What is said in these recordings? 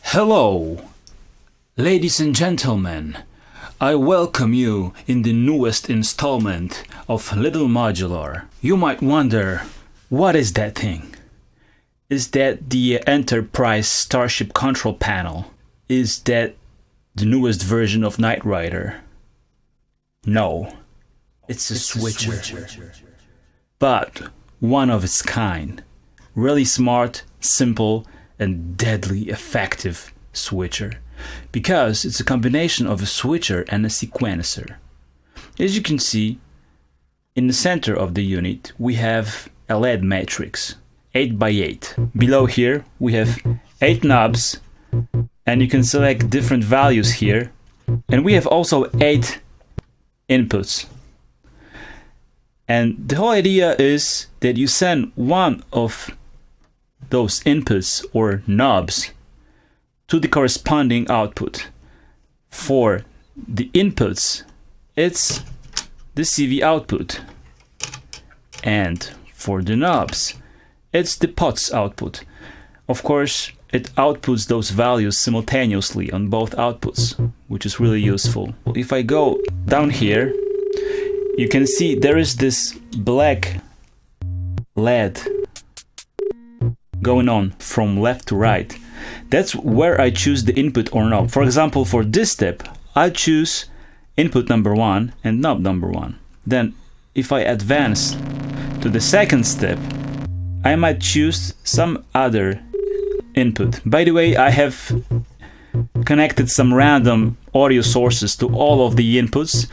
Hello, ladies and gentlemen. I welcome you in the newest installment of Little Modular. You might wonder, what is that thing? Is that the Enterprise Starship control panel? Is that the newest version of Knight Rider? No, it's a switcher. But one of its kind. Really smart, simple, and deadly effective switcher, because it's a combination of a switcher and a sequencer. As you can see, in the center of the unit we have a LED matrix, 8 by 8. Below here we have 8 knobs, and you can select different values here, and we have also 8 inputs. And the whole idea is that you send one of those inputs or knobs to the corresponding output. For the inputs, it's the CV output, and for the knobs, it's the POTS output. Of course, it outputs those values simultaneously on both outputs, which is really useful. If I go down here, you can see there is this black LED going on from left to right. That's where I choose the input or knob. For example, for this step, I choose input number 1 and knob number 1. Then, if I advance to the second step, I might choose some other input. By the way, I have connected some random audio sources to all of the inputs,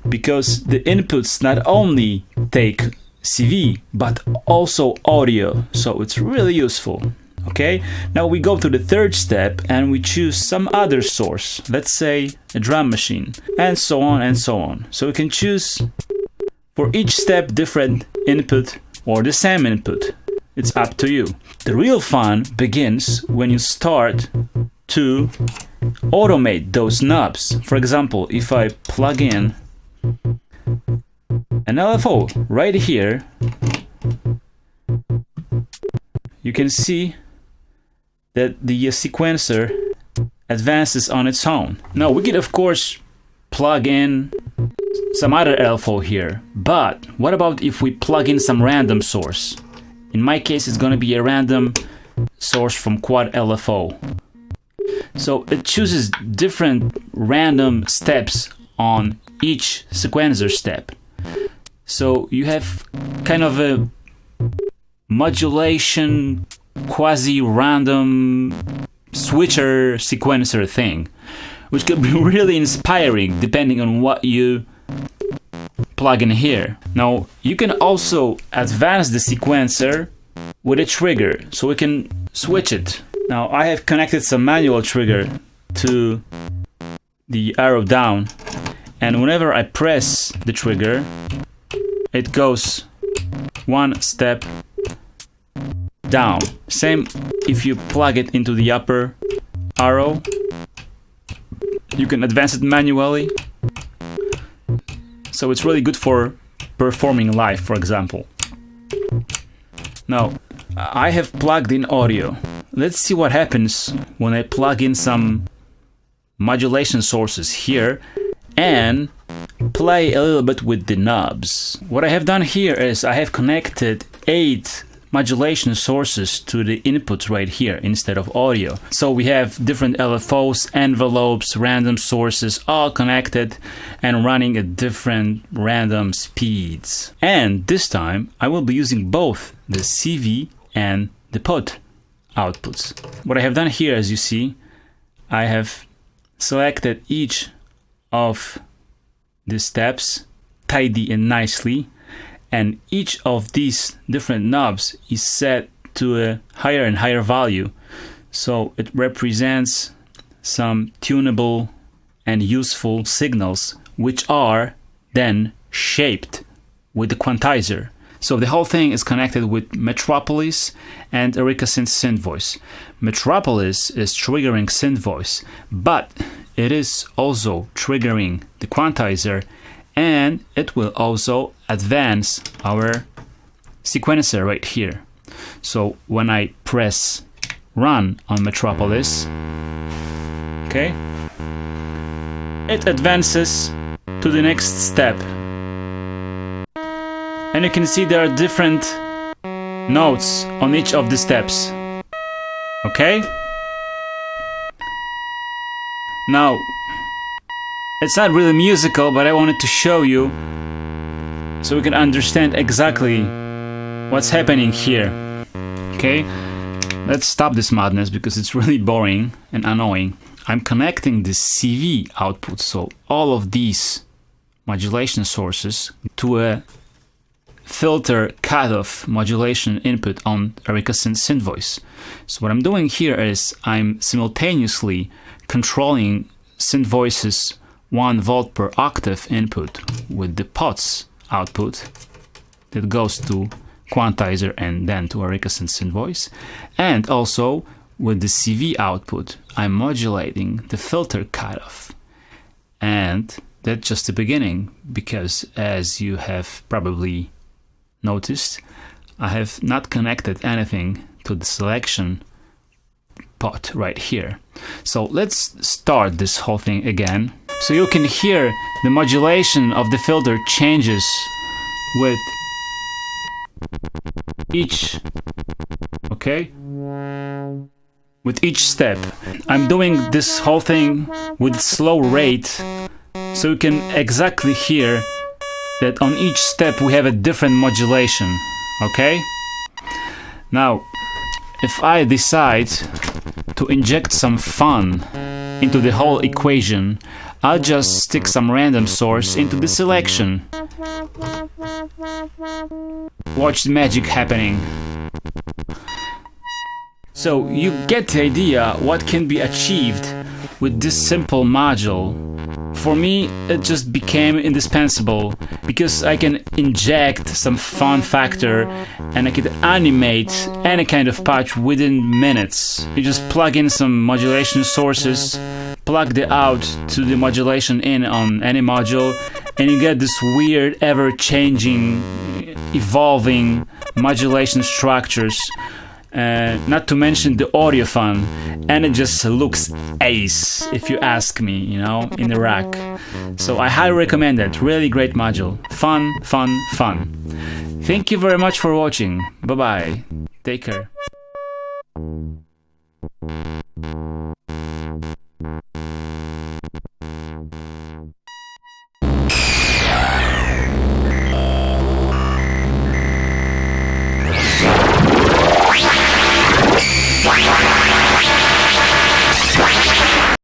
because the inputs not only take CV but also audio, so it's really useful. Okay, now we go to the third step and we choose some other source, let's say a drum machine, and so on and so on. So we can choose for each step different input or the same input. It's up to you. The real fun begins when you start to automate those knobs. For example, if I plug in an LFO right here, you can see that the sequencer advances on its own. Now we could of course plug in some other LFO here, but what about if we plug in some random source? In my case, it's going to be a random source from Quad LFO. So it chooses different random steps on each sequencer step. So you have kind of a modulation, quasi-random switcher sequencer thing, which could be really inspiring depending on what you plug in here. Now you can also advance the sequencer with a trigger, so we can switch it. Now I have connected some manual trigger to the arrow down, and whenever I press the trigger, it goes one step down. Same if you plug it into the upper arrow, you can advance it manually. So it's really good for performing live, for example. Now I have plugged in audio. Let's see what happens when I plug in some modulation sources here and play a little bit with the knobs. What I have done here is I have connected 8 modulation sources to the inputs right here instead of audio. So we have different LFOs, envelopes, random sources all connected and running at different random speeds. And this time I will be using both the CV and the POT outputs. What I have done here, as you see, I have selected each of the steps tidy and nicely, and each of these different knobs is set to a higher and higher value, so it represents some tunable and useful signals which are then shaped with the quantizer. So the whole thing is connected with Metropolis and Eureka synth voice. Metropolis is triggering synth voice, but it is also triggering the quantizer, and it will also advance our sequencer right here. So when I press run on Metropolis, okay, it advances to the next step. And you can see there are different notes on each of the steps. Okay? Now, it's not really musical, but I wanted to show you so we can understand exactly what's happening here. Okay? Let's stop this madness because it's really boring and annoying. I'm connecting the CV output, so all of these modulation sources, to a filter cutoff modulation input on Eureka synth voice. So what I'm doing here is I'm simultaneously controlling synth voice's 1 volt per octave input with the POTS output that goes to quantizer and then to Eureka synth voice, and also with the CV output I'm modulating the filter cutoff. And that's just the beginning, because as you have probably noticed, I have not connected anything to the selection pot right here. So let's start this whole thing again. So you can hear the modulation of the filter changes with each, okay? With each step. I'm doing this whole thing with slow rate, so you can exactly hear that on each step we have a different modulation, okay? Now, if I decide to inject some fun into the whole equation, I'll just stick some random source into the selection. Watch the magic happening. So you get the idea what can be achieved with this simple module. For me, it just became indispensable because I can inject some fun factor and I could animate any kind of patch within minutes. You just plug in some modulation sources, plug the out to the modulation in on any module, and you get this weird, ever-changing, evolving modulation structures. Not to mention the audio fun, and it just looks ace if you ask me, you know, in the rack. So I highly recommend it. Really great module. Fun, fun, fun. Thank you very much for watching. Bye bye. Take care.